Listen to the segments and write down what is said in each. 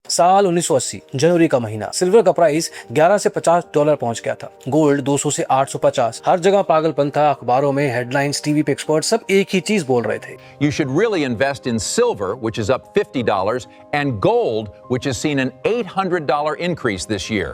साल 1980 जनवरी का महीना, सिल्वर का प्राइस 11 से $50 पहुंच गया था। गोल्ड 200 से 850। हर जगह पागलपन था, अखबारों में हेडलाइंस, टीवी पे एक्सपर्ट सब एक ही चीज बोल रहे थे। You should really invest in silver, which is up $50, and gold, which has seen an $800 increase this year.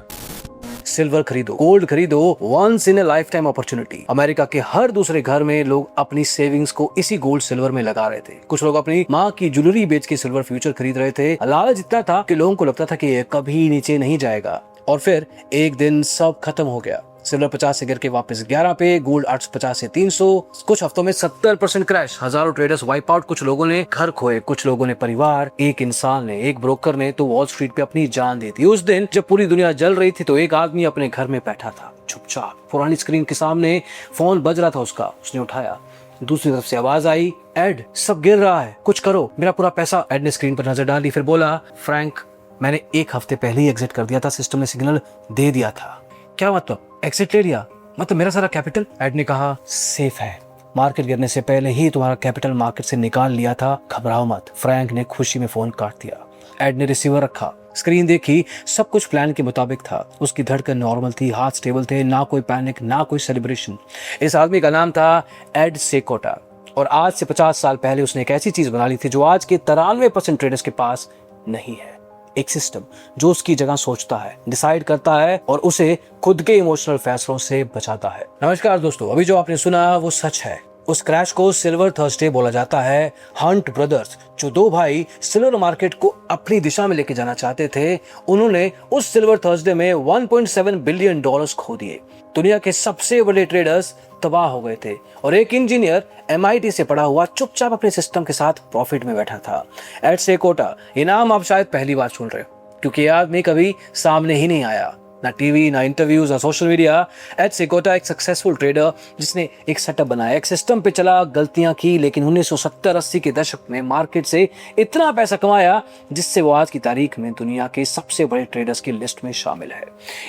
Silver खरीदो, गोल्ड खरीदो, once in a lifetime opportunity. America के हर दूसरे घर में लोग अपनी सेविंग्स को इसी गोल्ड सिल्वर में लगा रहे थे। कुछ लोग अपनी माँ की ज्वेलरी बेच के सिल्वर फ्यूचर खरीद रहे थे। लालच इतना था कि लोगों को लगता था कि ये कभी नीचे नहीं जाएगा। और फिर एक दिन सब खत्म हो गया। सिल्वर 50 से गिर के वापस 11 पे, गोल्ड 850 से 300। कुछ हफ्तों में 70% क्रैश, हजारों ट्रेडर्स वाइप आउट। कुछ लोगों ने घर खोए, कुछ लोगों ने परिवार, एक इंसान ने, एक ब्रोकर ने तो वॉल स्ट्रीट पे अपनी जान दी थी। उस दिन जब पूरी दुनिया जल रही थी तो एक आदमी अपने घर में बैठा था, चुपचाप। पुरानी स्क्रीन के सामने फोन बज रहा था उसका। उसने उठाया। दूसरी तरफ से आवाज आई, एड, सब गिर रहा है, कुछ करो, मेरा पूरा पैसा। एड ने स्क्रीन पर नजर डाली, फिर बोला, फ्रैंक, मैंने एक हफ्ते पहले ही एग्जिट कर दिया था, सिस्टम ने सिग्नल दे दिया था। क्या मतलब? एग्जिट ले लिया? मतलब मेरा सारा कैपिटल? एड ने कहा, सेफ है, मार्केट गिरने से पहले ही तुम्हारा कैपिटल मार्केट से निकाल लिया था, घबराओ मत। फ्रैंक ने खुशी में फोन काट दिया। एड ने रिसीवर रखा, स्क्रीन देखी, सब कुछ प्लान के मुताबिक था। उसकी धड़कन नॉर्मल थी, हाथ स्टेबल थे, ना कोई पैनिक, ना कोई सेलिब्रेशन। इस आदमी का नाम था एड सेकोटा, और आज से 50 साल पहले उसने एक ऐसी चीज बना ली थी जो आज के 93% ट्रेडर्स के पास नहीं है। एक सिस्टम जो उसकी जगह सोचता है, डिसाइड करता है और उसे खुद के इमोशनल फैसलों से बचाता है। नमस्कार दोस्तों, अभी जो आपने सुना वो सच है। उस क्रैश को सिल्वर थर्सडे बोला जाता है। हंट ब्रदर्स, जो दो भाई सिल्वर मार्केट को अपनी दिशा में लेके जाना चाहते थे, उन्होंने उस सिल्वर थर्सडे में $1.7 बिलियन खो दिए। दुनिया के सबसे बड़े ट्रेडर्स तबाह हो गए थे और एक इंजीनियर MIT से पढ़ा हुआ चुपचाप अपने सिस्टम के साथ प्रॉफिट में बैठा था। एड सेकोटा, ये नाम आप शायद पहली बार सुन रहे हो क्योंकि ये आदमी कभी सामने ही नहीं आया, ना टीवी, ना इंटरव्यूज, ना सोशल मीडिया। एड सेकोटा एक सक्सेसफुल ट्रेडर जिसने एक सेटअप बनाया, एक सिस्टम पे चला, गलतियां की, लेकिन 1970-80 के दशक में मार्केट से इतना पैसा कमाया जिससे वो आज की तारीख में दुनिया के सबसे बड़े ट्रेडर्स की लिस्ट में शामिल है।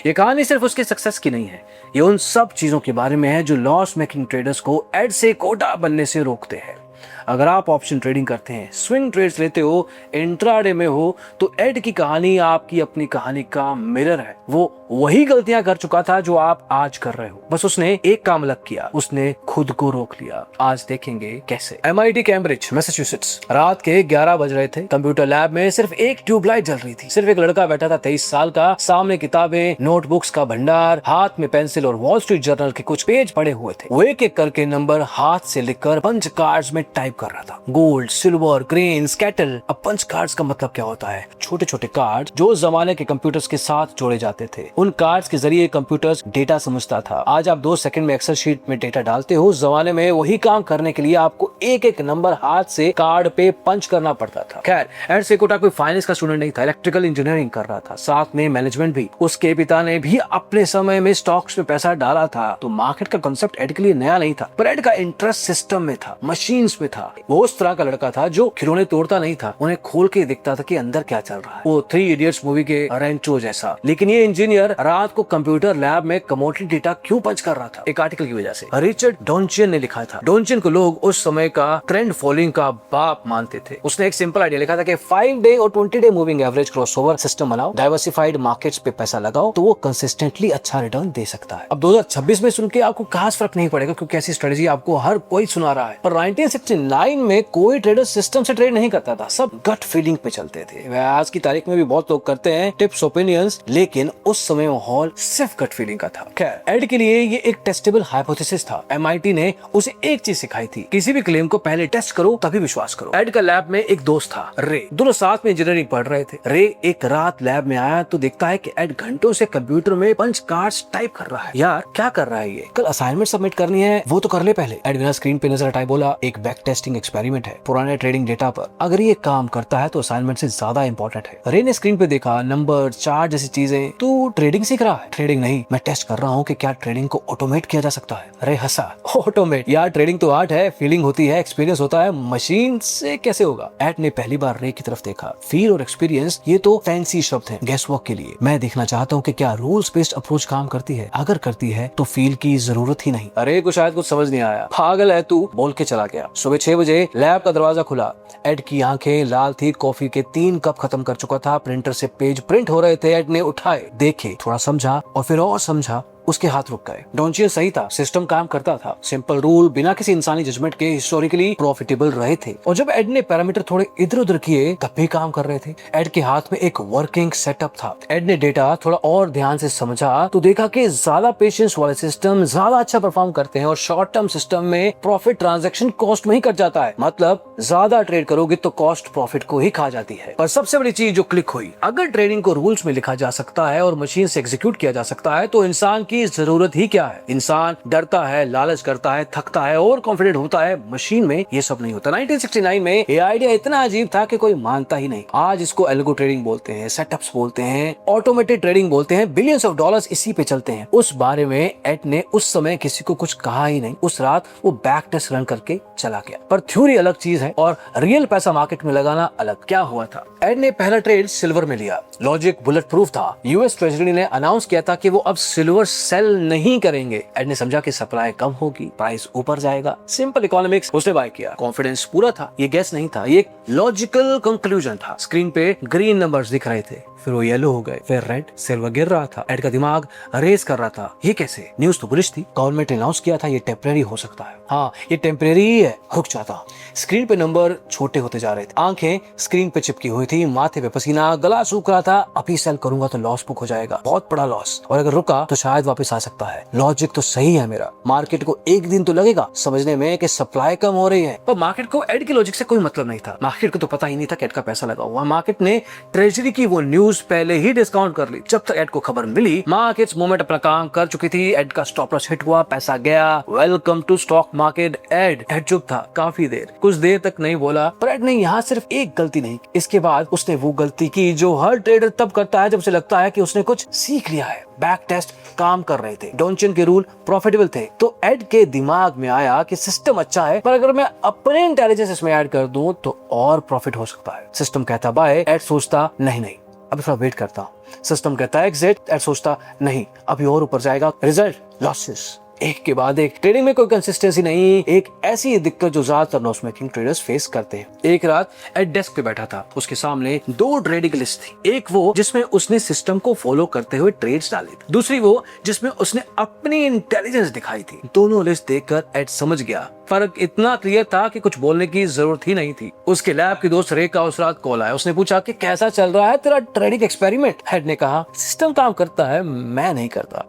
ये कहानी सिर्फ उसके सक्सेस की नहीं है, ये उन सब चीजों के बारे में है जो लॉस मेकिंग ट्रेडर्स को एड सेकोटा बनने से रोकते हैं। अगर आप ऑप्शन ट्रेडिंग करते हैं, स्विंग ट्रेड्स लेते हो, इंट्राडे में हो, तो एड की कहानी आपकी अपनी कहानी का मिरर है। वो वही गलतियां कर चुका था जो आप आज कर रहे हो, बस उसने एक काम अलग किया, उसने खुद को रोक लिया। आज देखेंगे कैसे। MIT कैम्ब्रिज, मैसाचुसेट्स, रात के 11 बज रहे थे। कंप्यूटर लैब में सिर्फ एक ट्यूबलाइट जल रही थी। सिर्फ एक लड़का बैठा था, 23 साल का, सामने किताबें, नोटबुक्स का भंडार, हाथ में पेंसिल और वॉल स्ट्रीट जर्नल के कुछ पेज पड़े हुए थे। वो एक एक करके नंबर हाथ से लिखकर पंच कार्ड्स में टाइप कर रहा था। Gold, silver, grains, cattle. अब पंच कार्ड्स का मतलब क्या होता है? छोटे छोटे कार्ड जो उस जमाने के कंप्यूटर्स के साथ जोड़े जाते थे। उन कार्ड्स के जरिए कंप्यूटर्स डेटा समझता था। आज आप 2 सेकंड में एक्सेल शीट में डेटा डालते हो, उस जमाने में वही काम करने के लिए आपको एक एक नंबर हाथ से कार्ड पे पंच करना पड़ता था। खैर, एड सेकोटा कोई फाइनेंस का स्टूडेंट नहीं था, इलेक्ट्रिकल इंजीनियरिंग कर रहा था, साथ में मैनेजमेंट भी। उसके पिता ने भी अपने समय में स्टॉक्स में पैसा डाला था, तो मार्केट का कॉन्सेप्ट एड के लिए नया नहीं था, पर एड का इंटरेस्ट सिस्टम में था, मशीन्स में था। वो उस तरह का लड़का था जो खिलौने तोड़ता नहीं था, उन्हें खोल के दिखता था कि अंदर क्या चल रहा है। वो 3 इडियट्स मूवी के रेंचो जैसा। लेकिन ये इंजीनियर रात को कंप्यूटर लैब में कमोडिटी डेटा क्यों पंच कर रहा था? एक आर्टिकल की वजह से। रिचर्ड डॉन्चियन ने लिखा था। डॉन्चियन को लोग उस समय का ट्रेंड फॉलोइंग का बाप मानते थे। उसने एक सिंपल आइडिया लिखा था कि 5 डे और 20 day moving average crossover system बनाओ, डाइवर्सिफाइड मार्केट्स पे पैसा लगाओ, तो वो कंसिस्टेंटली अच्छा रिटर्न दे सकता है। अब 2026 में सुन के आपको खास फर्क नहीं पड़ेगा क्योंकि ऐसी स्ट्रेटेजी आपको हर कोई सुना रहा है, पर 1969 में कोई ट्रेडर सिस्टम से ट्रेड नहीं करता था, सब गट फीलिंग पे चलते थे। वह आज की तारीख में भी बहुत लोग करते हैं, टिप्स, ओपिनियंस, लेकिन उस समय माहौल सिर्फ गट फीलिंग का था। खैर, एड के लिए ये एक टेस्टेबल हाइपोथेसिस था। MIT ने उसे एक चीज सिखाई थी, किसी भी क्लेम को पहले टेस्ट करो तभी विश्वास करो। एड का लैब में एक दोस्त था, रे। दोनों साथ में इंजीनियरिंग पढ़ रहे थे। रे एक रात लैब में आया तो देखता है कि एड घंटों से कंप्यूटर में पंच कार्ड्स टाइप कर रहा है। यार क्या कर रहा है ये? कल असाइनमेंट सबमिट करनी है, वो तो कर ले पहले। एड बिना स्क्रीन पे नजर हटाए बोला, एक बैक टेस्टिंग एक्सपेरिमेंट है पुराने ट्रेडिंग डेटा पर, अगर ये काम करता है तो असाइनमेंट से ज्यादा इंपॉर्टेंट है। रे ने स्क्रीन पे देखा, नंबर, चार्ट जैसी चीजें। तू ट्रेडिंग सीख रहा है? ट्रेडिंग नहीं, मैं टेस्ट कर रहा हूँ कि क्या ट्रेडिंग को ऑटोमेट किया जा सकता है। रे हंसा, ऑटोमेट? यार ट्रेडिंग तो आर्ट है, फीलिंग होती है, एक्सपीरियंस होता है, मशीन से कैसे होगा? एड ने पहली बार रे की तरफ देखा। फील और एक्सपीरियंस ये तो फैंसी शब्द हैं गैस वर्क के लिए। मैं देखना चाहता हूँ कि क्या रूल्स बेस्ड अप्रोच काम करती है। अगर करती है तो फील की जरूरत ही नहीं। अरे को शायद कुछ समझ नहीं आया। पागल है तू, बोल के चला गया। सुबह 6 बजे लैब का दरवाजा खुला। एड की आंखें लाल थी, कॉफी के 3 कप खत्म कर चुका था, प्रिंटर से पेज प्रिंट हो रहे थे। एड ने उठाए, देखे, थोड़ा समझा और फिर और समझा। उसके हाथ रुक गए। डोंचियन सही था, सिस्टम काम करता था। सिंपल रूल बिना किसी इंसानी जजमेंट के हिस्टोरिकली प्रॉफिटेबल रहे थे। और जब एड ने पैरामीटर थोड़े इधर उधर किए तब भी काम कर रहे थे। एड के हाथ में एक वर्किंग सेटअप था। एड ने डेटा थोड़ा और ध्यान से समझा तो देखा कि ज्यादा पेशेंस वाले सिस्टम ज्यादा अच्छा परफॉर्म करते हैं और शॉर्ट टर्म सिस्टम में प्रॉफिट ट्रांजैक्शन कॉस्ट में ही कट जाता है। मतलब ज्यादा ट्रेड करोगे तो कॉस्ट प्रॉफिट को ही खा जाती है। पर सबसे बड़ी चीज जो क्लिक हुई, अगर ट्रेडिंग को रूल्स में लिखा जा सकता है और मशीन से एग्जीक्यूट किया जा सकता है तो इंसान की जरूरत ही क्या है। इंसान डरता है, लालच करता है, थकता है, ओवर कॉन्फिडेंट होता है। मशीन में ये सब नहीं होता। 1969 में ये आइडिया इतना अजीब था कि कोई मानता ही नहीं। आज इसको एल्गो ट्रेडिंग बोलते हैं, सेटअप्स बोलते हैं, ऑटोमेटेड ट्रेडिंग बोलते हैं। बिलियंस ऑफ डॉलर्स इसी पे चलते हैं। उस बारे में एड ने उस समय किसी को कुछ कहा ही नहीं। उस रात वो बैक टेस्ट रन करके चला गया। पर थ्योरी अलग चीज है और रियल पैसा मार्केट में लगाना अलग। क्या हुआ था, एड ने पहला ट्रेड सिल्वर में लिया। लॉजिक बुलेट प्रूफ था। यूएस ट्रेजरी ने अनाउंस किया था कि वो अब सिल्वर सेल नहीं करेंगे। एड ने समझा कि सप्लाई कम होगी, प्राइस ऊपर जाएगा। सिंपल इकोनॉमिक्स, उसने बाय किया। कॉन्फिडेंस पूरा था। ये गैस नहीं था, ये एक लॉजिकल कंक्लूजन था। स्क्रीन पे ग्रीन नंबर्स दिख रहे थे, फिर वो येलो हो गए, फिर रेड, सिल्वर गिर रहा था। एड का दिमाग रेस कर रहा था। ये कैसे? न्यूज तो बुलिश थी। गवर्नमेंट ने अनाउंस किया था ये टेम्परेरी हो सकता है। हाँ, ये टेम्परेरी ही है। रुक जाता। स्क्रीन पे नंबर छोटे होते जा रहे थे। आंखें स्क्रीन पे चिपकी हुई थी, माथे पे पसीना, गला सूख रहा था। अभी सेल करूंगा तो लॉस बुक हो जाएगा, बहुत बड़ा लॉस। और अगर रुका तो शायद वापस आ सकता है। लॉजिक तो सही है मेरा। मार्केट को एक दिन तो लगेगा समझने में कि सप्लाई कम हो रही है। पर मार्केट को एड के लॉजिक से कोई मतलब नहीं था। मार्केट को तो पता ही नहीं था कि एड का पैसा लगा हुआ। मार्केट ने ट्रेजरी की वो न्यूज पहले ही डिस्काउंट कर ली। जब तक एड को खबर मिली, मार्केट्स मूवमेंट अपना काम कर चुकी थी। एड का स्टॉप लॉस हिट हुआ, पैसा गया। Welcome to stock market. Ed चुप था काफी देर, कुछ देर तक नहीं बोला। पर एड ने यहाँ सिर्फ एक गलती नहीं, इसके बाद उसने वो गलती की जो हर ट्रेडर तब करता है जब उसे लगता है कि उसने कुछ सीख लिया है। बैक टेस्ट काम कर रहे थे, डोंचियन के रूल प्रॉफिटेबल थे। तो एड के दिमाग में आया कि सिस्टम अच्छा है, पर अगर मैं अपने इंटेलिजेंस इसमें ऐड कर दूं तो और प्रॉफिट हो सकता है। सिस्टम कहता बाय, एड सोचता नहीं, अभी थोड़ा वेट करता हूं। सिस्टम कहता है एग्जिट, एड सोचता नहीं, अभी और ऊपर जाएगा। रिजल्ट लॉसेस, एक के बाद एक। ट्रेडिंग में कोई कंसिस्टेंसी नहीं, एक ऐसी दिक्कत जो ज्यादातर लॉस मेकिंग ट्रेडर्स फेस करते हैं। एक रात एड डेस्क पे बैठा था। उसके सामने 2 ट्रेडिंग लिस्ट थी। एक वो जिसमें उसने सिस्टम को फॉलो करते हुए ट्रेड्स डाले थे, दूसरी वो जिसमें उसने अपनी इंटेलिजेंस दिखाई थी। दोनों लिस्ट देखकर एड समझ गया। फर्क इतना क्लियर था कि कुछ बोलने की जरूरत ही नहीं थी। उसके लैब की दोस्त रेखा उस रात कॉल आया। उसने पूछा कि कैसा चल रहा है तेरा ट्रेडिंग एक्सपेरिमेंट। एड ने कहा सिस्टम काम करता है, मैं नहीं करता।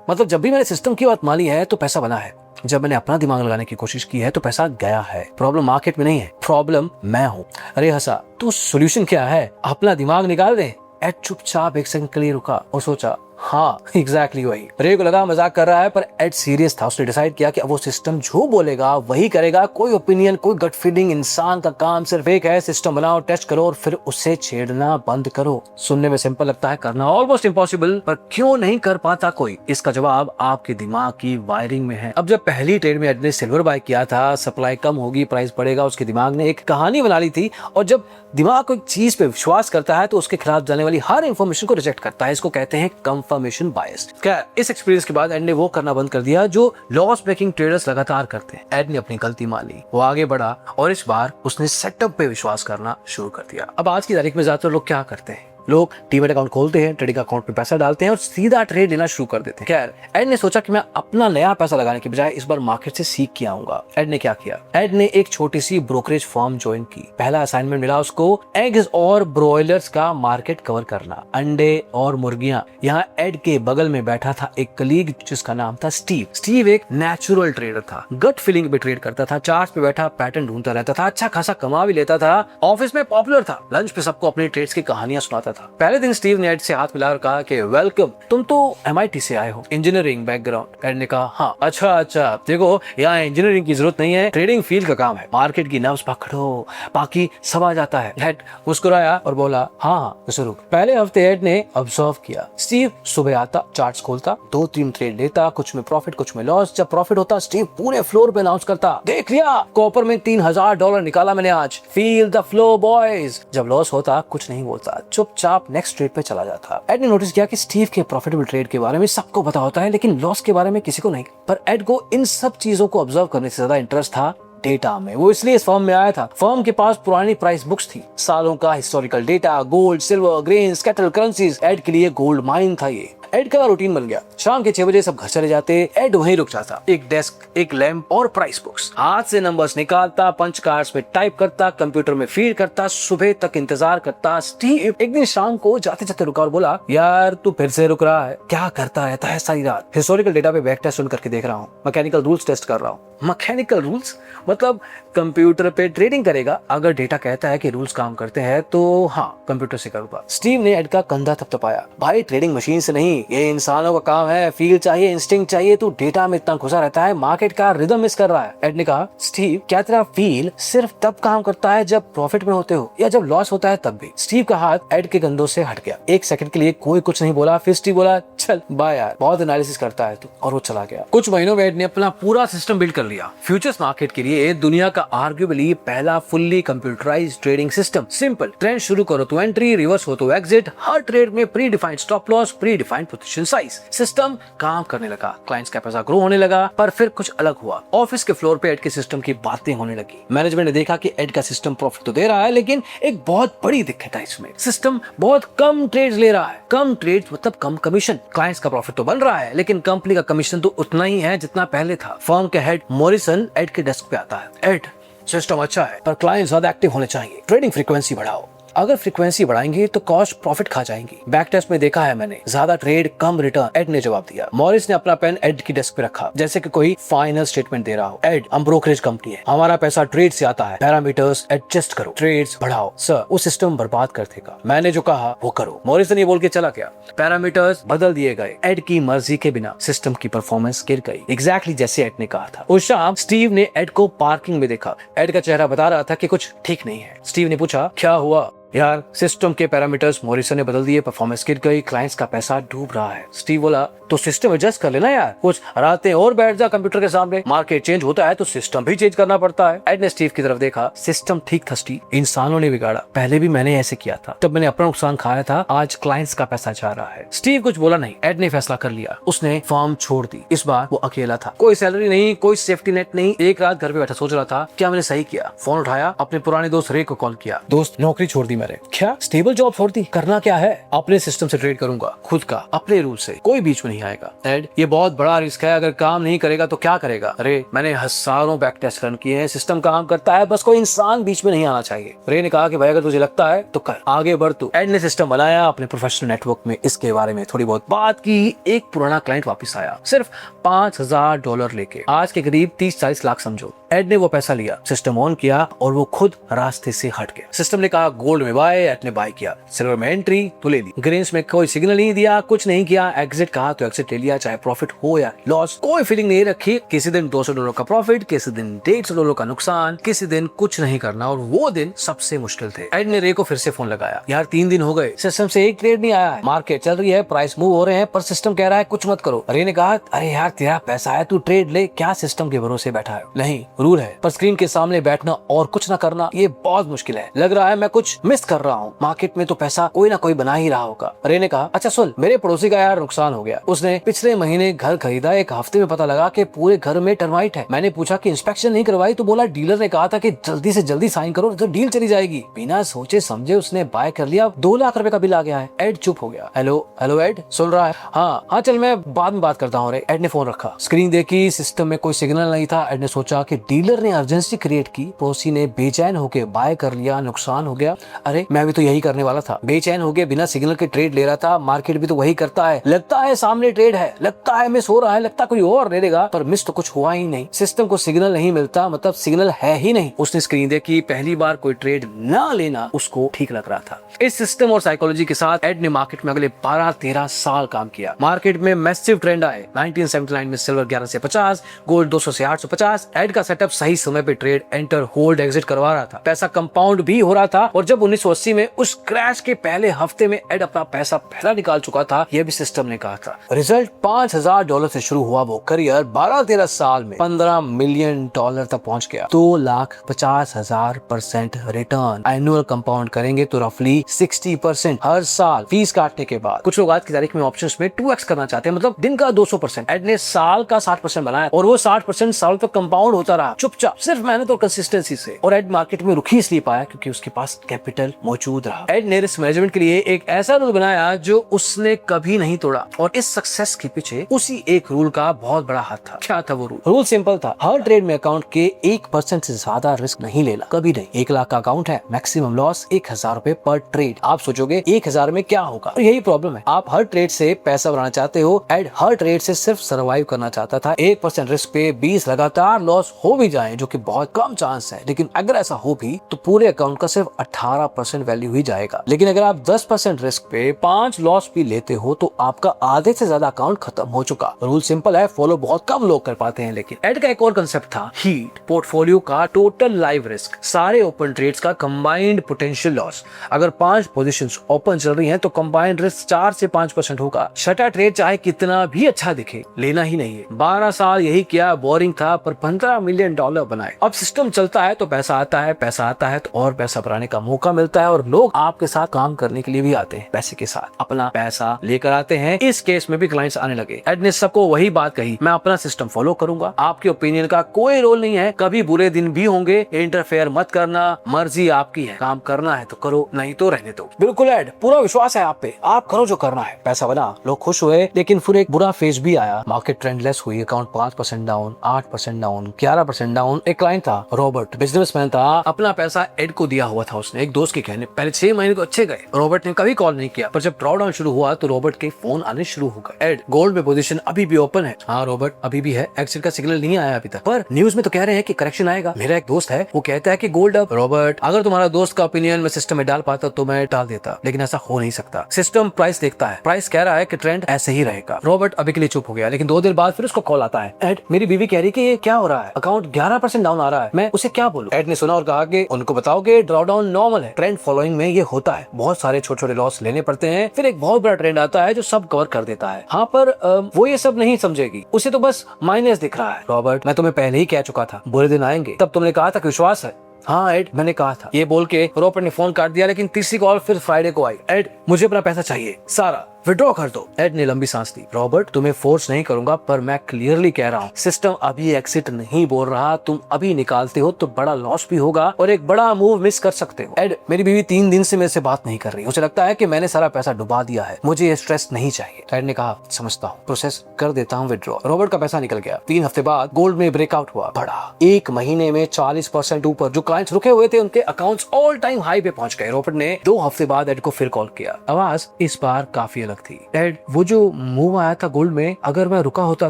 मतलब जब भी मैंने सिस्टम की बात मानी है तो पैसा बना है। जब मैंने अपना दिमाग लगाने की कोशिश की है तो पैसा गया है। प्रॉब्लम मार्केट में नहीं है, प्रॉब्लम मैं हूँ। अरे हंसा, तो सोल्यूशन क्या है? अपना दिमाग निकाल दे। एड चुपचाप एक सेकंड के लिए रुका और सोचा, हाँ एग्जैक्टली वही। रे को लगा मजाक कर रहा है, पर एड सीरियस था। उसने डिसाइड किया कि अब वो सिस्टम जो बोलेगा वही करेगा। कोई ओपिनियन, कोई गट फीलिंग। इंसान का काम सिर्फ एक है, सिस्टम बनाओ, टेस्ट करो और फिर उससे छेड़ना बंद करो। सुनने में सिंपल लगता है, करना ऑलमोस्ट इम्पॉसिबल। पर क्यों नहीं कर पाता कोई? इसका जवाब आपके दिमाग की वायरिंग में है। अब जब पहली ट्रेड में एड ने सिल्वर बाय किया था, सप्लाई कम होगी, प्राइस बढ़ेगा, उसके दिमाग ने एक कहानी बना ली थी। और जब दिमाग को एक चीज पे विश्वास करता है तो उसके खिलाफ जाने वाली हर इंफॉर्मेशन को रिजेक्ट करता है। इसको कहते हैं कंफर्मेशन बायस। क्या इस एक्सपीरियंस के बाद एड ने वो करना बंद कर दिया जो लॉस मेकिंग ट्रेडर्स लगातार करते हैं। एड ने अपनी गलती मान ली, वो आगे बढ़ा और इस बार उसने सेटअप पे विश्वास करना शुरू कर दिया। अब आज की तारीख में ज्यादातर लोग क्या करते हैं? लोग डीमैट अकाउंट खोलते हैं, ट्रेडिंग अकाउंट में पैसा डालते हैं और सीधा ट्रेड लेना शुरू कर देते हैं। खैर, एड ने सोचा कि मैं अपना नया पैसा लगाने के बजाय इस बार मार्केट से सीख के आऊंगा। एड ने क्या किया? एड ने एक छोटी सी ब्रोकरेज फर्म ज्वाइन की। पहला असाइनमेंट मिला उसको एग्स और ब्रॉयलर्स का मार्केट कवर करना, अंडे और मुर्गियां। यहाँ एड के बगल में बैठा था एक कलीग जिसका नाम था स्टीव। स्टीव एक नेचुरल ट्रेडर था, गट फीलिंग पे ट्रेड करता था, चार्ट पे बैठा पैटर्न ढूंढता रहता था, अच्छा खासा कमा भी लेता था, ऑफिस में पॉपुलर था, लंच पे सबको अपने ट्रेड्स की कहानियां सुनाता था। पहले दिन स्टीव ने एड से हाथ मिलाकर कहा कि वेलकम, तुम तो MIT से आए हो, इंजीनियरिंग बैकग्राउंड। एड ने कहा हाँ, अच्छा, देखो यहाँ इंजीनियरिंग की जरूरत नहीं है, ट्रेडिंग फील्ड का काम है, मार्केट की नब्ज पकड़ो, बाकी सब आ जाता है। एड मुस्कुराया और बोला हाँ जरूर। पहले हफ्ते एड ने ऑब्जर्व किया, स्टीव सुबह आता, चार्ट्स खोलता, 2-3 ट्रेड लेता, कुछ में प्रॉफिट कुछ में लॉस। जब प्रॉफिट होता स्टीव पूरे फ्लोर पे अनाउंस करता, देख लिया कॉपर में $3000 निकाला मैंने आज, फील द फ्लो बॉयज। जब लॉस होता कुछ नहीं बोलता, चुपचाप नेक्स्ट ट्रेड पे चला जाता। एड ने नोटिस किया कि स्टीव के प्रॉफिटेबल ट्रेड के बारे में सबको पता होता है लेकिन लॉस के बारे में किसी को नहीं। पर एड को इन सब चीजों को ऑब्जर्व करने से ज्यादा इंटरेस्ट था डेटा में। वो इसलिए इस फर्म में आया था। फर्म के पास पुरानी प्राइस बुक्स थी, सालों का historical data, gold, silver, grains, cattle, currencies. Ed के लिए गोल्ड माइन था ये। एड का रूटीन बन गया। शाम के 6 बजे सब घर चले जाते, एड वहीं रुक जाता। एक डेस्क, एक लैंप और प्राइस बुक्स। हाथ से नंबर्स निकालता, पंच कार्ड्स में टाइप करता, कंप्यूटर में फीड करता, सुबह तक इंतजार करता। स्टीव एक दिन शाम को जाते जाते रुका और बोला, यार तू फिर से रुक रहा है, क्या करता रहता है सारी रात? हिस्टोरिकल डेटा पे बैक टेस्ट करके देख रहा हूँ, मैकेनिकल रूल्स टेस्ट कर रहा हूँ। मैकेनिकल रूल्स मतलब कंप्यूटर पे ट्रेडिंग करेगा। अगर डेटा कहता है कि रूल्स काम करते हैं तो हाँ, कंप्यूटर से करूंगा। स्टीव ने एड का कंधा थपथपाया। भाई ट्रेडिंग मशीन से नहीं, ये इंसानों का काम है। फील चाहिए, इंस्टिंक्ट चाहिए। तू डेटा में इतना घुसा रहता है, मार्केट का रिदम मिस कर रहा है। एड ने कहा, स्टीव क्या तेरा फील सिर्फ तब काम करता है जब प्रॉफिट में होते हो या जब लॉस होता है तब भी? स्टीव का हाथ एड के कंधों से हट गया। एक सेकंड के लिए कोई कुछ नहीं बोला। फिर स्टीव बोला, चल बाय यार, बहुत एनालिसिस करता है तू। और वो चला गया। कुछ महीनों में एड ने अपना पूरा सिस्टम बिल्ड कर लिया। फ्यूचर्स मार्केट के लिए दुनिया का आर्ग्यूबली पहला fully computerised trading system. Simple, trend शुरू करो तो एंट्री, रिवर्स हो तो एग्जिट, हर ट्रेड में pre defined stop loss, pre defined position size. System काम करने लगा, क्लाइंट्स का पैसा ग्रो होने लगा। पर फिर कुछ अलग हुआ। ऑफिस के फ्लोर पे एड के सिस्टम की बातें होने लगी। मैनेजमेंट ने देखा कि एड का सिस्टम प्रॉफिट तो दे रहा है, लेकिन एक बहुत बड़ी दिक्कत है इसमें। सिस्टम बहुत कम ट्रेड्स ले रहा है। कम ट्रेड्स मतलब कम कमीशन। क्लाइंट्स का प्रॉफिट तो बन रहा है, लेकिन कंपनी का कमीशन तो उतना ही है जितना पहले था। फर्म के हेड मॉरिसन एड के डेस्क पे आता है। एड, सिस्टम अच्छा है पर क्लाइंट ज्यादा एक्टिव होने चाहिए। ट्रेडिंग फ्रीक्वेंसी बढ़ाओ। अगर फ्रीक्वेंसी बढ़ाएंगे तो कॉस्ट प्रॉफिट खा जाएंगी। बैक टेस्ट में देखा है मैंने, ज्यादा ट्रेड कम रिटर्न। एड ने जवाब दिया। मॉरिस ने अपना पेन एड की डेस्क पे रखा, जैसे कि कोई फाइनल स्टेटमेंट दे रहा हो। एड, हम ब्रोकरेज कंपनी है, हमारा पैसा ट्रेड से आता है। पैरामीटर्स एडजस्ट करो, ट्रेड्स बढ़ाओ। सर, वो सिस्टम बर्बाद कर देगा। मैंने जो कहा वो करो। मॉरिस ने बोल के चला गया। पैरामीटर्स बदल दिए गए। एड की मर्जी के बिना सिस्टम की परफॉर्मेंस गिर गई, एग्जैक्टली जैसे एड ने कहा था। उस शाम स्टीव ने एड को पार्किंग में देखा। एड का चेहरा बता रहा था कि कुछ ठीक नहीं है। स्टीव ने पूछा, क्या हुआ? यार, सिस्टम के पैरामीटर्स मॉरिसन ने बदल दिए, परफॉर्मेंस गिर गई, क्लाइंट्स का पैसा डूब रहा है। स्टीव बोला, तो सिस्टम एडजस्ट कर लेना यार, कुछ रातें और बैठ जा कंप्यूटर के सामने। मार्केट चेंज होता है तो सिस्टम भी चेंज करना पड़ता है। एड ने स्टीव की तरफ देखा। सिस्टम ठीक था स्टीव, इंसानों ने बिगाड़ा। पहले भी मैंने ऐसे किया था, तब मैंने अपना नुकसान खाया था। आज क्लाइंट्स का पैसा जा रहा है। स्टीव कुछ बोला नहीं। एड ने फैसला कर लिया। उसने फर्म छोड़ दी। इस बार वो अकेला था। कोई सैलरी नहीं, कोई सेफ्टी नेट नहीं। एक रात घर पे बैठा सोच रहा था, क्या मैंने सही किया? फोन उठाया, अपने पुराने दोस्त रे को कॉल किया। दोस्त, नौकरी छोड़ दी मैंने। क्या? स्टेबल जॉब छोड़ दी? करना क्या है? अपने सिस्टम से ट्रेड करूंगा, खुद का, अपने रूल से, कोई बीच में नहीं आएगा। एड, ये बहुत बड़ा रिस्क है, अगर काम नहीं करेगा तो क्या करेगा? अरे, मैंने हजारों बैक टेस्ट रन किए हैं, सिस्टम काम करता है, बस कोई इंसान बीच में नहीं आना चाहिए। रे ने कहा कि भाई अगर तुझे लगता है तो कर, आगे बढ़ तू। एड ने सिस्टम बनाया, अपने प्रोफेशनल नेटवर्क में इसके बारे में थोड़ी बहुत बात की। एक पुराना क्लाइंट वापस आया, सिर्फ $5000 लेके। आज के करीब 30-40 लाख समझो। एड ने वो पैसा लिया, सिस्टम ऑन किया और वो खुद रास्ते से हट गया। सिस्टम ने कहा गोल्ड में बाय, एड ने बाय किया। सिल्वर में एंट्री तो ले ली। ग्रेन्स में कोई सिग्नल नहीं दिया, कुछ नहीं किया। एग्जिट कहा तो एग्जिट ले लिया, चाहे प्रॉफिट हो या लॉस। कोई फीलिंग नहीं रखी। किसी दिन $200 का प्रॉफिट, किसी दिन $150 का नुकसान, किसी दिन कुछ नहीं करना। और वो दिन सबसे मुश्किल थे। एड ने रे को फिर से फोन लगाया। यार 3 दिन हो गए, सिस्टम से एक ट्रेड नहीं आया है। मार्केट चल रही है, प्राइस मूव हो रहे हैं, पर सिस्टम कह रहा है कुछ मत करो। रे ने कहा, अरे यार तेरा पैसा है, तू ट्रेड ले, क्या सिस्टम के भरोसे बैठा है? नहीं, रूल है, पर स्क्रीन के सामने बैठना और कुछ ना करना ये बहुत मुश्किल है। लग रहा है मैं कुछ मिस कर रहा हूँ। मार्केट में तो पैसा कोई ना कोई बना ही रहा होगा। रे ने कहा, अच्छा सुन, मेरे पड़ोसी का यार नुकसान हो गया। उसने पिछले महीने घर खरीदा, एक हफ्ते में पता लगा कि पूरे घर में टर्माइट है। मैंने पूछा कि इंस्पेक्शन नहीं करवाई तो बोला डीलर ने कहा था कि जल्दी से जल्दी साइन करो तो डील चली जाएगी। बिना सोचे समझे उसने बाय कर लिया। 2 लाख रुपए का बिल आ गया है। एड चुप हो गया। हेलो एड, सुन रहा है? हाँ चल मैं बाद में बात करता हूँ। एड ने फोन रखा, स्क्रीन देखी, सिस्टम में कोई सिग्नल नहीं था। एड ने सोचा कि डीलर ने अर्जेंसी क्रिएट की, पड़ोसी ने बेचैन होकर बाय कर लिया, नुकसान हो गया। अरे मैं भी तो यही करने वाला था, बेचैन हो गया, बिना सिग्नल के ट्रेड ले रहा था। मार्केट भी तो वही करता है। लगता है सामने ट्रेड है, लगता है मिस हो रहा है, लगता कोई और ले लेगा, पर मिस तो कुछ हुआ ही नहीं। सिस्टम को सिग्नल नहीं मिलता मतलब सिग्नल है ही नहीं। उसने स्क्रीन देखी, पहली बार कोई ट्रेड ना लेना उसको ठीक लग रहा था। इस सिस्टम और साइकोलॉजी के साथ एड ने मार्केट में अगले 12-13 साल काम किया। मार्केट में मैसिव ट्रेंड आए। 1979 में सिल्वर 11 से 50, गोल्ड 200 से 850। एड का सेटअप सही समय पे ट्रेड एंटर होल्ड एग्जिट करवा रहा था। पैसा कंपाउंड भी हो रहा था। और जब 1980 में उस क्रैश के पहले हफ्ते में एड अपना पैसा पहला निकाल चुका था, यह भी सिस्टम ने कहा था। रिजल्ट $5000 से शुरू हुआ वो करियर 12-13 साल में $15 मिलियन तक पहुंच गया। 2,50,000% रिटर्न एनुअल कंपाउंड करेंगे तो रफली 60% हर साल फीस काटने के बाद। कुछ लोग आज की तारीख में ऑप्शंस में 2x करना चाहते हैं, मतलब दिन का 200%। एड ने साल का 60% बनाया और वो 60% साल तक कंपाउंड होता रहा, चुपचाप, सिर्फ मेहनत और कंसिस्टेंसी से। और एड मार्केट में रुक ही इसलिए पाया क्योंकि उसके पास कैपिटल मौजूद रहा। एड ने रिस्क मैनेजमेंट के लिए एक ऐसा रूल बनाया जो उसने कभी नहीं तोड़ा, और इस सक्सेस के पीछे उसी एक रूल का बहुत बड़ा हाथ था। क्या था वो रूल? रूल सिंपल था, हर ट्रेड में अकाउंट के 1% से ज्यादा रिस्क नहीं लेना, कभी नहीं। 1 लाख का अकाउंट है, मैक्सिमम लॉस 1000 रुपए पर ट्रेड। आप सोचोगे 1000 में क्या होगा, और यही प्रॉब्लम है। आप हर ट्रेड से पैसा बनाना चाहते हो, एड हर ट्रेड से सिर्फ सर्वाइव करना चाहता था। 1% रिस्क पे 20 लगातार लॉस हो भी जाए, जो कि बहुत कम चांस है, लेकिन अगर ऐसा हो भी तो पूरे अकाउंट का सिर्फ 18% वैल्यू ही जाएगा। लेकिन अगर आप 10% रिस्क पे 5 लॉस भी लेते हो तो आपका आधे से ज्यादा अकाउंट खत्म हो चुका। रूल सिंपल है, फॉलो बहुत कम लोग कर पाते हैं। लेकिन एड का एक और कंसेप्ट था, हीट, पोर्टफोलियो का टोटल लाइव रिस्क, सारे ओपन ट्रेड्स का कंबाइंड पोटेंशियल लॉस। अगर 5 पोजीशंस ओपन चल रही हैं तो कंबाइंड रिस्क 4 से 5% होगा। शटर ट्रेड चाहे कितना भी अच्छा दिखे, लेना ही नहीं है। 12 साल यही किया, बोरिंग था, पर $15 मिलियन बनाए। अब सिस्टम चलता है तो पैसा आता है, पैसा आता है तो और पैसा बनाने का मौका मिलता है, और लोग आपके साथ काम करने के लिए भी आते हैं, पैसे के साथ अपना पैसा लेकर आते हैं। इस केस में भी क्लाइंट्स आने लगे। एड ने सबको वही बात कही, मैं अपना सिस्टम फॉलो करूंगा, आपके ओपिनियन का कोई रोल नहीं है, कभी बुरे दिन भी होंगे, इंटरफेयर मत करना, मर्जी आपकी है, काम करना है तो करो, नहीं तो रहने दो। बिल्कुल एड, पूरा विश्वास है आप पे, आप करो जो करना है, पैसा बना। लोग खुश हुए, लेकिन फिर एक बुरा फेज भी आया। मार्केट ट्रेंडलेस हुई, अकाउंट 5% डाउन, 8% डाउन, 11% डाउन। एक क्लाइंट था रॉबर्ट, बिजनेसमैन था, अपना पैसा एड को दिया हुआ था उसने, एक दोस्त के कहने। पहले 6 महीने को अच्छे गए, रॉबर्ट ने कभी कॉल नहीं किया, पर जब ड्रॉडाउन शुरू हुआ तो रॉबर्ट के फोन आने शुरू हो गए। एड, गोल्ड में पोजीशन अभी भी ओपन है। हाँ रॉबर्ट, अभी भी है, एक्सिट का सिग्नल नहीं आया अभी तक, पर न्यूज में तो कह रहे हैं कि करेक्शन आएगा। मेरा एक दोस्त है, वो कहता है कि गोल्ड अप। रॉबर्ट, अगर तुम्हारा दोस्त का ओपिनियन मैं सिस्टम में डाल पाता तो मैं डाल देता, लेकिन ऐसा हो नहीं सकता। सिस्टम प्राइस देखता है, प्राइस कह रहा है कि ट्रेंड ऐसे ही रहेगा। रॉबर्ट अभी के लिए चुप हो गया, लेकिन 2 दिन बाद फिर उसको कॉल आता है। एड, मेरी बीवी कह रही कि ये क्या हो रहा है, अकाउंट 11% डाउन आ रहा है, मैं उसे क्या बोलूं? एड ने सुना और कहा कि उनको बताओ कि ड्रॉडाउन नॉर्मल है, ट्रेंड फॉलोइंग में ये होता है, बहुत सारे छोटे छोटे लॉस लेने पड़ते हैं, फिर एक बहुत बड़ा ट्रेंड आता है जो सब कवर कर देता है। हाँ, पर वो ये सब नहीं समझेगी, उसे तो बस माइनस दिख रहा है। रॉबर्ट, मैं तुम्हें पहले ही कह चुका था बुरे दिन आएंगे, तब तुमने कहा था कि विश्वास है। हाँ एड, मैंने कहा था। ये बोल के रॉबर्ट ने फोन काट दिया, लेकिन तीसरी कॉल फिर फ्राइडे को आई। एड, मुझे अपना पैसा चाहिए, सारा विड्रॉ कर दो। एड ने लंबी सांस ली। रॉबर्ट, तुम्हें फोर्स नहीं करूंगा, पर मैं क्लियरली कह रहा हूँ, सिस्टम अभी एक्सिट नहीं बोल रहा, तुम अभी निकालते हो तो बड़ा लॉस भी होगा और एक बड़ा मूव मिस कर सकते हो। एड, मेरी बीवी 3 दिन से मेरे से बात नहीं कर रही, उसे लगता है कि मैंने सारा पैसा डुबा दिया है, मुझे ये स्ट्रेस नहीं चाहिए। एड ने कहा, समझता हूँ, प्रोसेस कर देता हूँ विड्रॉ। रॉबर्ट का पैसा निकल गया। 3 हफ्ते बाद गोल्ड में ब्रेकआउट हुआ, बढ़ा 1 महीने में 40% ऊपर। जो क्लाइंट्स रुके हुए थे उनके अकाउंट्स ऑल टाइम हाई पे पहुंच गए। रॉबर्ट ने 2 हफ्ते बाद एड को फिर कॉल किया। आवाज इस बार काफी अलग थी। एड, वो जो मूव आया था गोल्ड में, अगर मैं रुका होता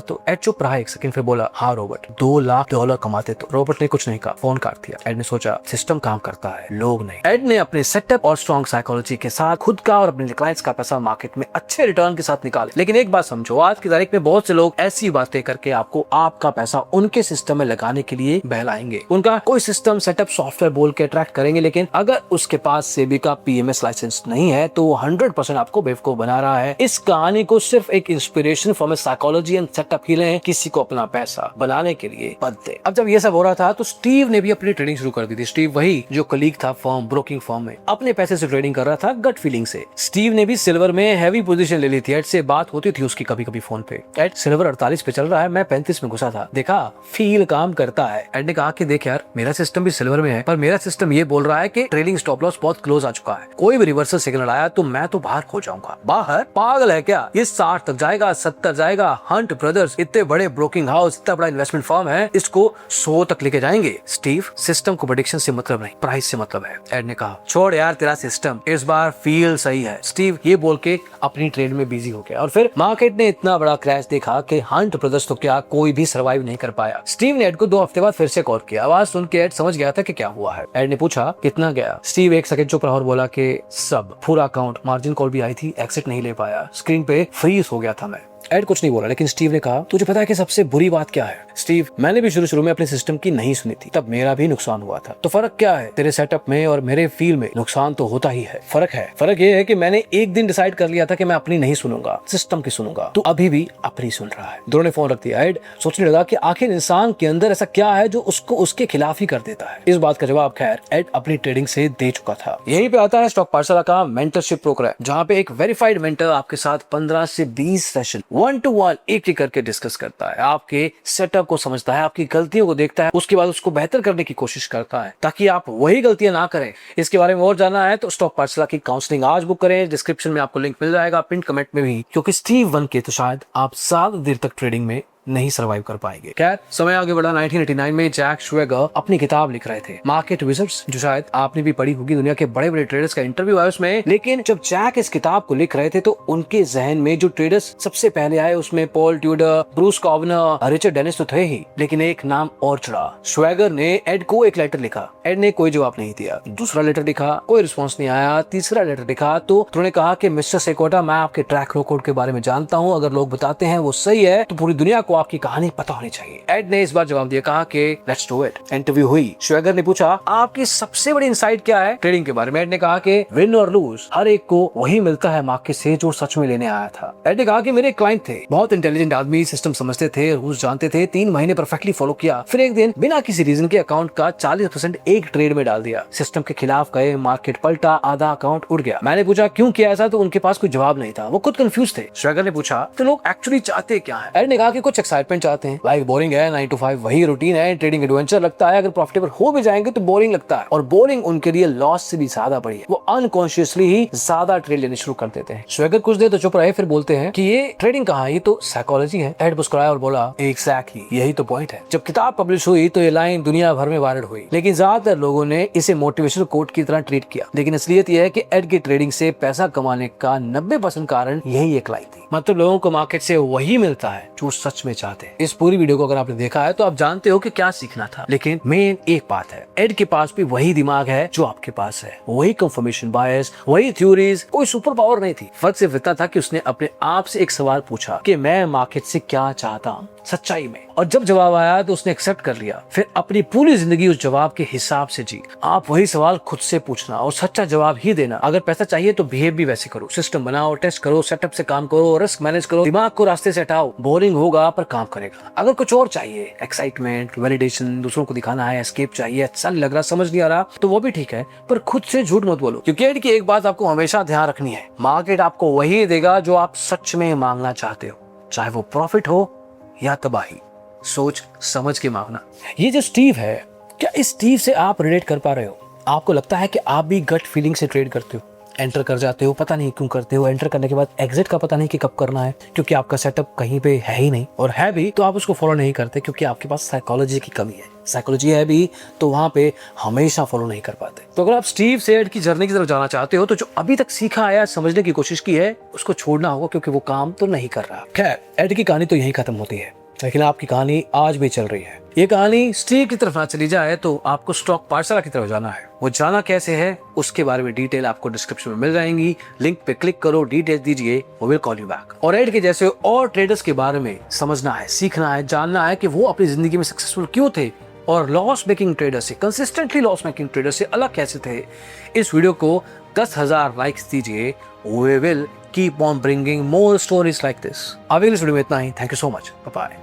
तो। एड चुप रहा 1 सेकंड, फिर बोला, हाँ रॉबर्ट, $2 लाख कमाते तो। रॉबर्ट ने कुछ नहीं कहा, फोन काट दिया। एड ने सोचा, सिस्टम काम करता है, लोग नहीं। एड ने अपने सेटअप और स्ट्रॉन्ग साइकोलॉजी के साथ खुद का और अपने क्लाइंट्स का पैसा मार्केट में अच्छे रिटर्न के साथ निकाले। लेकिन एक बात समझो, आज की तारीख में बहुत से लोग ऐसी बातें करके आपको आपका पैसा उनके सिस्टम में लगाने के लिए बहलाएंगे। उनका कोई सिस्टम सेटअप सॉफ्टवेयर बोल के अट्रैक्ट करेंगे, लेकिन अगर उसके पास सेबी का PMS लाइसेंस नहीं है तो 100% आपको बेवकूफ बना रहा है। इस कहानी को सिर्फ एक inspiration from psychology and setup ही लें, किसी को अपना पैसा बनाने के लिए मत दें। अब जब ये सब हो रहा था तो स्टीव ने भी अपनी ट्रेडिंग शुरू कर दी थी। स्टीव वही जो कलीग था फर्म, ब्रोकिंग फर्म में, अपने पैसे से ट्रेडिंग कर रहा था गट फीलिंग से। स्टीव ने भी सिल्वर में हैवी पोजीशन ले ली थी। एड से बात होती थी उसकी कभी कभी फोन पे। एड, सिल्वर 48 पे चल रहा है, मैं 35 में घुसा था, देखा फील काम करता है। एड ने कहा कि देख यार, मेरा सिस्टम भी सिल्वर में है, पर मेरा सिस्टम ये बोल रहा है कि ट्रेलिंग स्टॉप लॉस बहुत क्लोज आ चुका है, कोई भी रिवर्सल सिग्नल आया तो मैं तो बाहर हो जाऊंगा। बाहर? पागल है क्या, ये 60 तक जाएगा, 70 जाएगा। हंट ब्रदर्स इतने बड़े ब्रोकिंग हाउस, इतना बड़ा इन्वेस्टमेंट फर्म है, इसको 100 तक लेके जाएंगे। स्टीव, सिस्टम को प्रेडिक्शन से मतलब नहीं, प्राइस से मतलब है। एड ने कहा, छोड़ यार तेरा सिस्टम, इस बार फील सही है। स्टीव ये बोल के अपनी ट्रेड में बिजी हो गया। और फिर मार्केट ने इतना बड़ा क्रैश देखा कि हंट ब्रदर्स तो क्या कोई भी सर्वाइव नहीं कर पाया। स्टीव ने एड को 2 हफ्ते बाद फिर से कॉल किया। आवाज सुन के एड समझ गया था कि क्या हुआ है। एड ने पूछा, कितना गया? स्टीव 1 सेकंड चुप रहा और बोला कि सब, पूरा अकाउंट, मार्जिन कॉल भी आई थी, एक्सिट नहीं ले पाया, स्क्रीन पे फ्रीज हो गया था मैं। एड कुछ नहीं बोला, लेकिन स्टीव ने कहा तुझे पता है कि सबसे बुरी बात क्या है? स्टीव, मैंने भी शुरू में अपने सिस्टम की नहीं सुनी थी, तब मेरा भी नुकसान हुआ था। तो फर्क क्या है? तेरे सेटअप में और मेरे फील्ड में नुकसान तो होता ही है। फर्क ये है कि मैंने एक दिन डिसाइड कर लिया था कि मैं अपनी नहीं सुनूंगा, सिस्टम की सुनूंगा। तू अभी भी अपनी सुन रहा है। दोनों ने फोन रख दिया। एड सोचने लगा कि आखिर इंसान के अंदर ऐसा क्या है जो उसको उसके खिलाफ ही कर देता है। इस बात का जवाब खैर एड अपनी ट्रेडिंग से दे चुका था। यहीं पे आता है स्टॉक पाठशाला का मेंटरशिप प्रोग्राम, जहाँ पे एक वेरीफाइड मेंटर आपके साथ 15 से 20 सेशन 1-to-1 एक करके डिस्कस करता है, आपके सेटअप को समझता है, आपकी गलतियों को देखता है, उसके बाद उसको बेहतर करने की कोशिश करता है ताकि आप वही गलतियां ना करें। इसके बारे में और जानना है तो स्टॉक पाठशाला की काउंसलिंग आज बुक करें। डिस्क्रिप्शन में आपको लिंक मिल जाएगा, पिन कमेंट में भी, क्योंकि स्टीव बन के तो शायद आप ज्यादा देर तक ट्रेडिंग में नहीं सर्वाइव कर पाएंगे। खैर समय आगे बढ़ा। 1989 में जैक श्वेगर अपनी किताब लिख रहे थे मार्केट विजर्ड्स, जो शायद आपने भी पढ़ी होगी। दुनिया के बड़े बड़े ट्रेडर्स का इंटरव्यू आया उसमें। लेकिन जब जैक इस किताब को लिख रहे थे तो उनके जहन में जो ट्रेडर्स सबसे पहले आए उसमें Paul Tudor, Bruce Kovner, Richard Dennis तो थे ही, लेकिन एक नाम और चढ़ा। श्वेगर ने एड को एक लेटर लिखा। एड ने कोई जवाब नहीं दिया। दूसरा लेटर लिखा, कोई रिस्पॉन्स नहीं आया। तीसरा लेटर लिखा तो उन्होंने कहा कि मिस्टर सेकोटा, मैं आपके ट्रैक रिकॉर्ड के बारे में जानता हूँ, अगर लोग बताते हैं वो सही है तो पूरी दुनिया को आपकी कहानी पता होनी चाहिए। एड ने इस बार जवाब दिया, कहा कि लेट्स डू इट। इंटरव्यू हुई। श्वेगर ने पूछा आपकी सबसे बड़ी इनसाइट क्या है ट्रेडिंग के बारे में? एड ने कहा कि विन और लूज हर एक को वही मिलता है मार्केट से जो सच में लेने आया था। एड ने कहा कि मेरे क्लाइंट थे, बहुत इंटेलिजेंट आदमी, सिस्टम समझते थे, रूल्स जानते थे, 3 महीने परफेक्टली फॉलो किया, फिर एक दिन बिना किसी रीजन के अकाउंट का 40% एक ट्रेड में डाल दिया, सिस्टम के खिलाफ गए, मार्केट पलटा, आधा अकाउंट उड़ गया। मैंने पूछा क्यों किया ऐसा, तो उनके पास कोई जवाब नहीं था, वो खुद कंफ्यूज थे। श्वेगर ने पूछा तो लोग एक्चुअली चाहते क्या है? एड ने कहा कि कुछ एक्साइटमेंट चाहते हैं, लाइक बोरिंग है 9 to 5 वही रूटीन है, ट्रेडिंग एडवेंचर लगता है, अगर प्रॉफिटेबल हो भी जाएंगे तो बोरिंग लगता है, और बोरिंग उनके लिए लॉस से भी ज्यादा बड़ी है। वो अनकॉन्शियसली ही ज्यादा ट्रेड लेने शुरू कर देते हैं। श्वेगर कुछ देर तो चुप रहे, फिर बोलते हैं कि ये ट्रेडिंग कहाँ है, ये तो साइकोलॉजी है। एड मुस्कुराया और बोला एग्जैक्टली, यही तो पॉइंट है। जब किताब पब्लिश हुई तो ये लाइन दुनिया भर में वायरल हुई, लेकिन ज्यादातर लोगों ने इसे मोटिवेशनल कोट की तरह ट्रीट किया। लेकिन असलियत यह है कि एड की ट्रेडिंग से पैसा कमाने का 90% कारण यही एक लाइन थी, मतलब लोगों को मार्केट से वही मिलता है जो सच में चाहते हैं। इस पूरी वीडियो को अगर आपने देखा है तो आप जानते हो कि क्या सीखना था, लेकिन मेन एक बात है, एड के पास भी वही दिमाग है जो आपके पास है, वही कंफर्मेशन बायस, वही थ्योरीज, कोई सुपर पावर नहीं थी। फर्क सिर्फ इतना था कि उसने अपने आप से एक सवाल पूछा कि मैं मार्केट से क्या चाहता हूँ सच्चाई में, और जब जवाब आया तो उसने एक्सेप्ट कर लिया, फिर अपनी पूरी जिंदगी उस जवाब के हिसाब से जी। आप वही सवाल खुद से पूछना और सच्चा जवाब ही देना। अगर पैसा चाहिए तो बिहेव भी वैसे करो, सिस्टम बनाओ, टेस्ट करो, सेटअप से काम करो, रिस्क मैनेज करो, दिमाग को रास्ते से हटाओ। बोरिंग होगा पर काम करेगा। अगर कुछ और चाहिए, एक्साइटमेंट, वैलिडेशन, दूसरों को दिखाना है, एस्केप चाहिए, अच्छा नहीं लग रहा, समझ नहीं आ रहा, तो वो भी ठीक है, पर खुद से झूठ मत बोलो। क्योंकि एड की एक बात आपको हमेशा ध्यान रखनी है, मार्केट आपको वही देगा जो आप सच में मांगना चाहते हो, चाहे वो प्रॉफिट हो या तबाही। सोच समझ के मांगना। ये जो स्टीव है, क्या इस स्टीव से आप रिलेट कर पा रहे हो? आपको लगता है कि आप भी गट फीलिंग से ट्रेड करते हो, एंटर कर जाते हो, पता नहीं क्यों करते हो, एंटर करने के बाद एग्जिट का पता नहीं कि कब करना है, क्योंकि आपका सेटअप कहीं पे है ही नहीं, और है भी तो आप उसको फॉलो नहीं करते क्योंकि आपके पास साइकोलॉजी की कमी है। साइकोलॉजी है भी तो वहां पे हमेशा फॉलो नहीं कर पाते। तो अगर आप स्टीव से एड की जर्नी की तरफ जाना चाहते हो तो जो अभी तक सीखा है, समझने की कोशिश की है, उसको छोड़ना होगा, क्योंकि वो काम तो नहीं कर रहा। खैर, एड की कहानी तो यही खत्म होती है, लेकिन आपकी कहानी आज भी चल रही है। ये कहानी स्टीव की तरफ ना चली जाए तो आपको स्टॉक पाठशाला की तरफ जाना है। वो जाना कैसे है उसके बारे में डिटेल आपको डिस्क्रिप्शन में मिल जाएंगी, लिंक पे क्लिक करो, डिटेल दीजिए, वो विल कॉल यू बैक। और एड के जैसे और ट्रेडर्स के बारे में समझना है, सीखना है, जानना है कि वो अपनी जिंदगी में सक्सेसफुल क्यों थे और लॉस मेकिंग ट्रेडर से, कंसिस्टेंटली लॉस मेकिंग ट्रेडर से अलग कैसे थे। इस वीडियो को 10,000 लाइक्स दीजिए। We will keep on bringing more stories like this। अभी इस वीडियो में इतना ही। Thank you so much. Bye bye.